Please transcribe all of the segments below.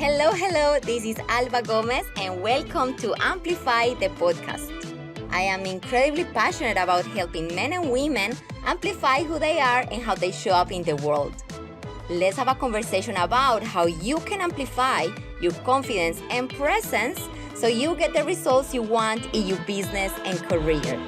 Hello, this is Alba Gomez and welcome to Amplify the podcast. I am incredibly passionate about helping men and women amplify who they are and how they show up in the world. Let's have a conversation about how you can amplify your confidence and presence so you get the results you want in your business and career.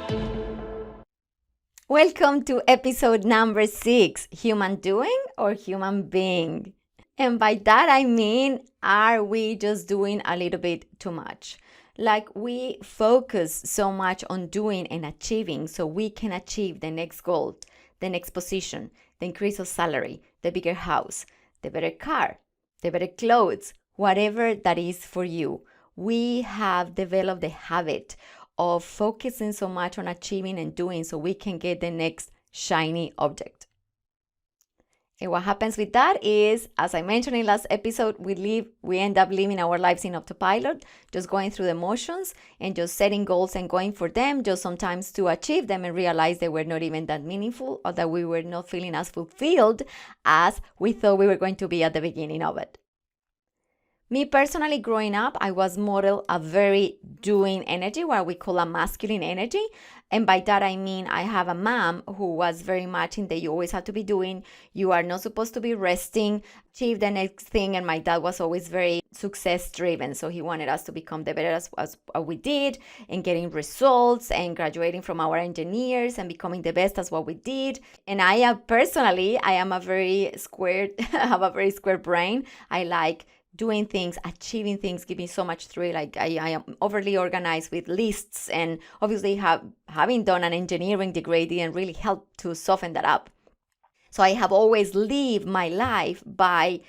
Welcome to episode number 6, Human Doing or Human Being? And by that I mean, are we just doing a little bit too much? Like we focus so much on doing and achieving so we can achieve the next goal, the next position, the increase of salary, the bigger house, the better car, the better clothes, whatever that is for you. We have developed the habit of focusing so much on achieving and doing so we can get the next shiny object. And what happens with that is, as I mentioned in last episode, we end up living our lives in autopilot, just going through the motions and just setting goals and going for them, just sometimes to achieve them and realize they were not even that meaningful or that we were not feeling as fulfilled as we thought we were going to be at the beginning of it. Me personally, growing up, I was modeled a very doing energy, what we call a masculine energy. And by that, I mean, I have a mom who was very much in that you always have to be doing. You are not supposed to be resting, achieve the next thing. And my dad was always very success driven. So he wanted us to become the better as we did and getting results and graduating from our engineers and becoming the best as what we did. And I am a very squared, I have a very square brain. I like doing things, achieving things, give me so much thrill. Like I am overly organized with lists, and obviously having done an engineering degree didn't really help to soften that up. So I have always lived my life by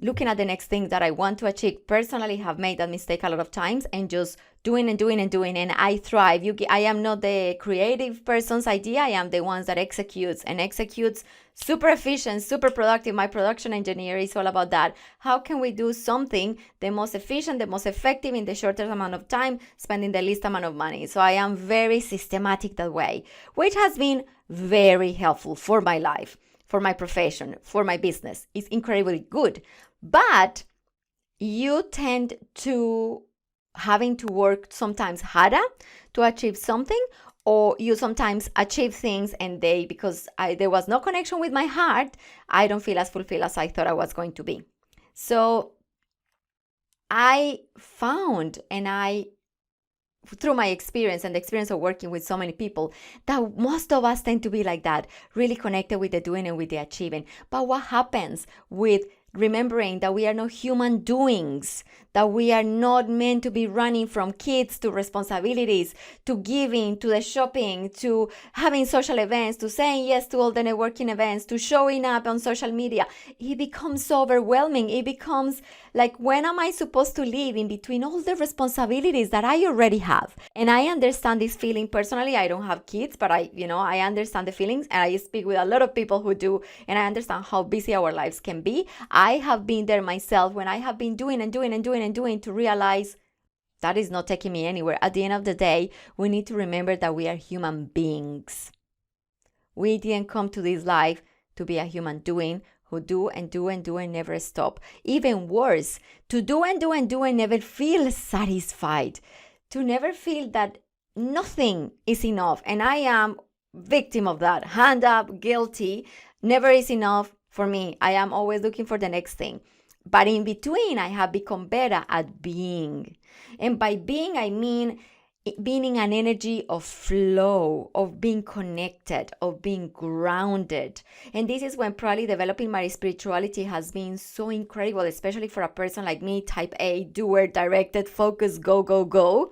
looking at the next thing that I want to achieve. Personally, have made that mistake a lot of times and just doing, and I thrive. I am not the creative person's idea. I am the ones that executes super efficient, super productive. My production engineer is all about that. How can we do something the most efficient, the most effective in the shortest amount of time, spending the least amount of money? So I am very systematic that way, which has been very helpful for my life, for my profession, for my business. It's incredibly good. But you tend to having to work sometimes harder to achieve something, or you sometimes achieve things and because there was no connection with my heart, I don't feel as fulfilled as I thought I was going to be. So I found, through my experience and the experience of working with so many people, that most of us tend to be like that, really connected with the doing and with the achieving. But what happens with remembering that we are not human doings, that we are not meant to be running from kids to responsibilities, to giving, to the shopping, to having social events, to saying yes to all the networking events, to showing up on social media. It becomes so overwhelming. It becomes like, when am I supposed to live in between all the responsibilities that I already have? And I understand this feeling personally. I don't have kids, but I understand the feelings, and I speak with a lot of people who do, and I understand how busy our lives can be. I have been there myself when I have been doing to realize that is not taking me anywhere. At the end of the day, we need to remember that we are human beings. We didn't come to this life to be a human doing who do and never stop. Even worse, to do and never feel satisfied, to never feel that nothing is enough. And I am victim of that. Hand up, guilty. Never is enough for me. I am always looking for the next thing. But in between, I have become better at being. And by being, I mean being in an energy of flow, of being connected, of being grounded. And this is when probably developing my spirituality has been so incredible, especially for a person like me, type A, doer, directed, focus, go.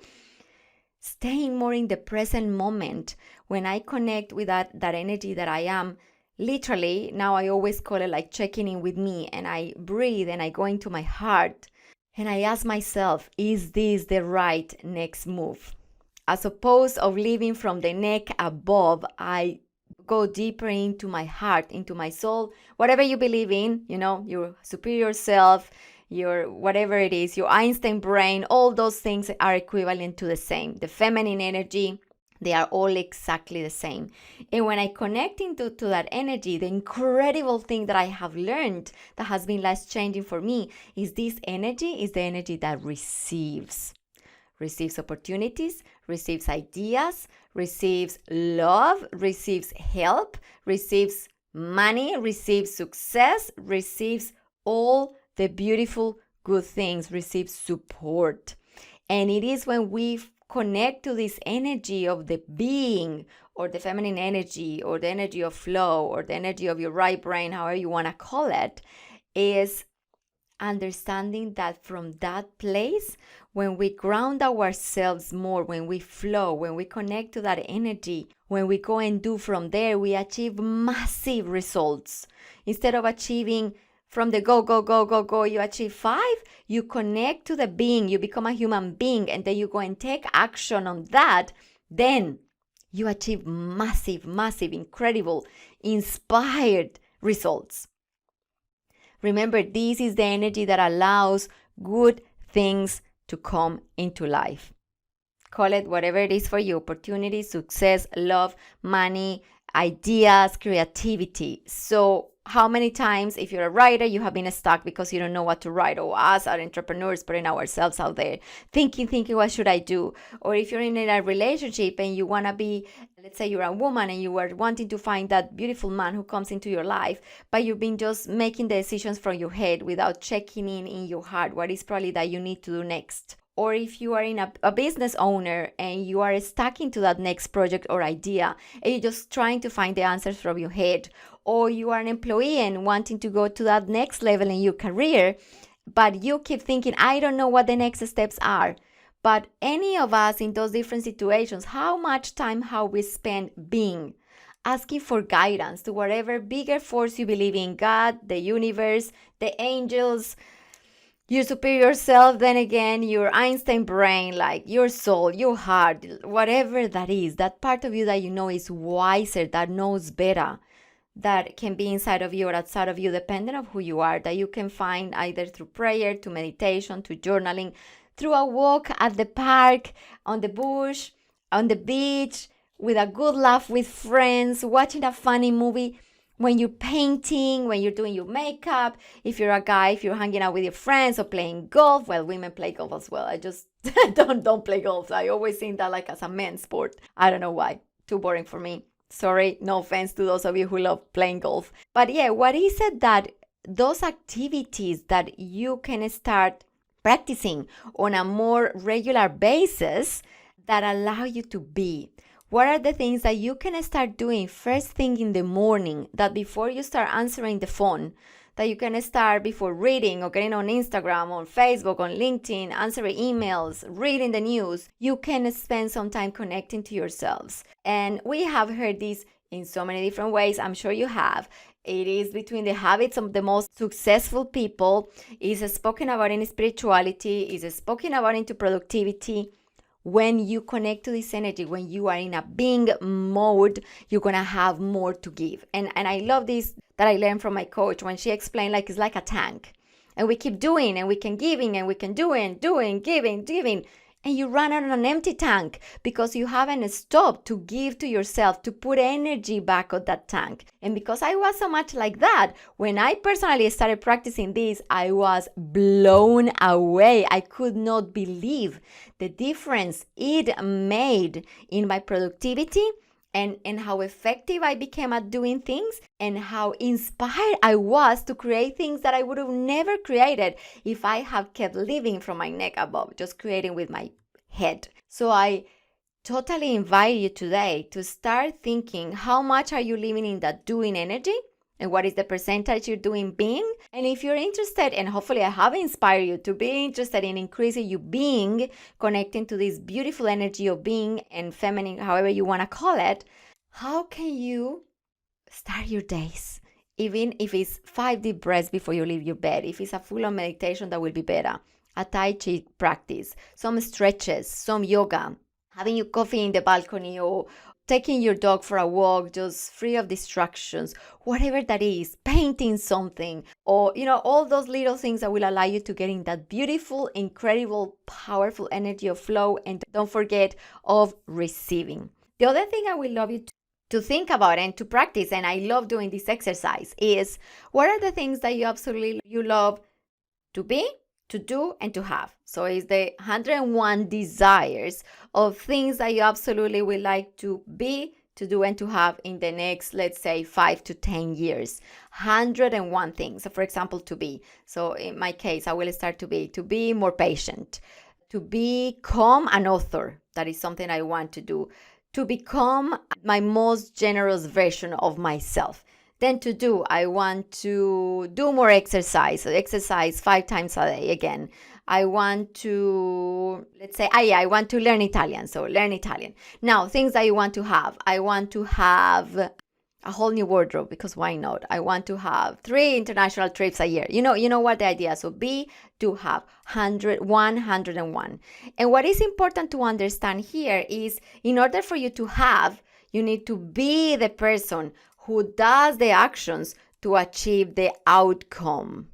Staying more in the present moment. When I connect with that energy that I am, literally, now I always call it like checking in with me, and I breathe and I go into my heart and I ask myself, is this the right next move? As opposed of living from the neck above, I go deeper into my heart, into my soul, whatever you believe in, your superior self, your whatever it is, your Einstein brain, all those things are equivalent to the same. The feminine energy, They are all exactly the same. And when I connect to that energy, the incredible thing that I have learned that has been life changing for me is this energy is the energy that receives opportunities, receives ideas, receives love, receives help, receives money, receives success, receives all the beautiful good things, receives support. And it is when we connect to this energy of the being, or the feminine energy, or the energy of flow, or the energy of your right brain, however you want to call it, is understanding that from that place, when we ground ourselves more, when we flow, when we connect to that energy, when we go and do from there, we achieve massive results. Instead of achieving from the go, go, go, go, go, you achieve 5, you connect to the being, you become a human being, and then you go and take action on that, then you achieve massive, massive, incredible, inspired results. Remember, this is the energy that allows good things to come into life. Call it whatever it is for you: opportunity, success, love, money, ideas, creativity. So how many times, if you're a writer, you have been stuck because you don't know what to write, or us, our entrepreneurs, putting ourselves out there, thinking, what should I do? Or if you're in a relationship and you want to be, let's say you're a woman and you are wanting to find that beautiful man who comes into your life, but you've been just making the decisions from your head without checking in your heart, what is probably that you need to do next. Or if you are in a business owner and you are stuck into that next project or idea and you're just trying to find the answers from your head, or you are an employee and wanting to go to that next level in your career, but you keep thinking, I don't know what the next steps are. But any of us in those different situations, how much time have we spent being, asking for guidance to whatever bigger force you believe in, God, the universe, the angels, your superior self, then again, your Einstein brain, like your soul, your heart, whatever that is, that part of you that you know is wiser, that knows better, that can be inside of you or outside of you, depending on who you are, that you can find either through prayer, to meditation, to journaling, through a walk at the park, on the bush, on the beach, with a good laugh with friends, watching a funny movie, when you're painting, when you're doing your makeup, if you're a guy, if you're hanging out with your friends, or playing golf. Well, women play golf as well. I just don't play golf. I always think that like as a men's sport. I don't know why. Too boring for me. Sorry, no offense to those of you who love playing golf. But yeah, what is it that those activities that you can start practicing on a more regular basis that allow you to be? What are the things that you can start doing first thing in the morning, that before you start answering the phone, that you can start before reading or getting on Instagram, on Facebook, on LinkedIn, answering emails, reading the news, you can spend some time connecting to yourselves. And we have heard this in so many different ways. I'm sure you have. It is between the habits of the most successful people. It's spoken about in spirituality. It's spoken about into productivity. When you connect to this energy, when you are in a being mode, you're going to have more to give. And I love this that I learned from my coach when she explained, like, it's like a tank. And we keep doing, and we can giving, and we can doing, giving. And you run out on an empty tank because you haven't stopped to give to yourself, to put energy back on that tank. And because I was so much like that, when I personally started practicing this, I was blown away. I could not believe the difference it made in my productivity, and how effective I became at doing things, and how inspired I was to create things that I would have never created if I had kept living from my neck above, just creating with my head. So I totally invite you today to start thinking, how much are you living in that doing energy? And what is the percentage you're doing being? And if you're interested, and hopefully I have inspired you to be interested in increasing your being, connecting to this beautiful energy of being and feminine, however you want to call it, how can you start your days? Even if it's 5 deep breaths before you leave your bed, if it's a full-on meditation, that will be better. A Tai Chi practice, some stretches, some yoga, having your coffee in the balcony, or taking your dog for a walk, just free of distractions, whatever that is, painting something, or, all those little things that will allow you to get in that beautiful, incredible, powerful energy of flow. And don't forget of receiving. The other thing I would love you to think about and to practice, and I love doing this exercise, is what are the things that you love to be, to do, and to have. So it's the 101 desires of things that you absolutely would like to be, to do, and to have in the next, let's say, 5 to 10 years. 101 things. So for example, to be. So in my case, I will start to be more patient, to become an author. That is something I want to do. To become my most generous version of myself. Then to do, I want to do more exercise 5 times a day again. I want to, let's say, I want to learn Italian, so learn Italian. Now, things that you want to have. I want to have a whole new wardrobe, because why not? I want to have 3 international trips a year. You know what the idea. So be, to have, 101. And what is important to understand here is, in order for you to have, you need to be the person who does the actions to achieve the outcome.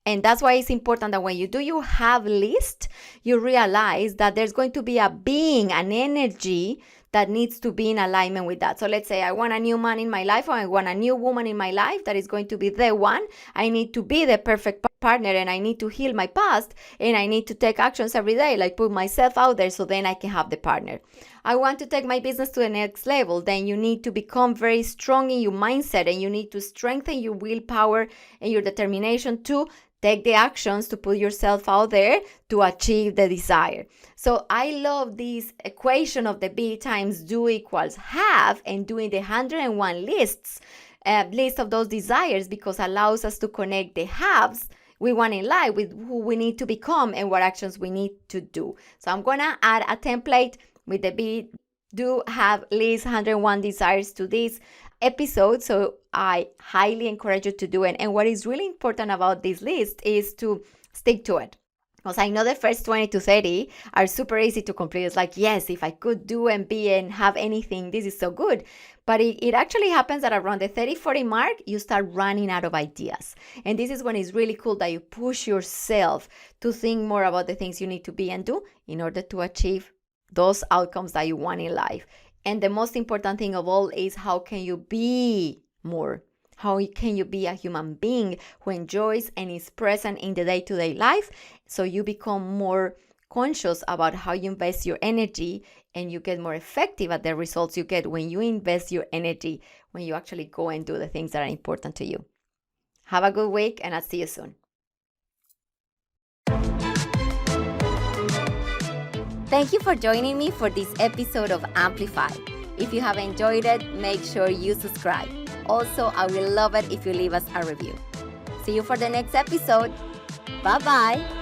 And that's why it's important that when you do your have list, you realize that there's going to be a being, an energy that needs to be in alignment with that. So let's say I want a new man in my life, or I want a new woman in my life that is going to be the one. I need to be the perfect partner, and I need to heal my past, and I need to take actions every day, like put myself out there so then I can have the partner. I want to take my business to the next level. Then you need to become very strong in your mindset, and you need to strengthen your willpower and your determination to take the actions to put yourself out there to achieve the desire. So I love this equation of the be times do equals have, and doing the 101 list of those desires, because allows us to connect the haves we want in life with who we need to become and what actions we need to do. So I'm going to add a template with the be, do, have list 101 desires to this episode. So I highly encourage you to do it. And what is really important about this list is to stick to it. Because I know the first 20 to 30 are super easy to complete. It's like, yes, if I could do and be and have anything, this is so good. But it actually happens that around the 30-40 mark, you start running out of ideas. And this is when it's really cool that you push yourself to think more about the things you need to be and do in order to achieve those outcomes that you want in life. And the most important thing of all is, how can you be more? How can you be a human being who enjoys and is present in the day-to-day life, so you become more conscious about how you invest your energy, and you get more effective at the results you get when you invest your energy, when you actually go and do the things that are important to you. Have a good week, and I'll see you soon. Thank you for joining me for this episode of Amplify. If you have enjoyed it, make sure you subscribe. Also, I will love it if you leave us a review. See you for the next episode. Bye-bye.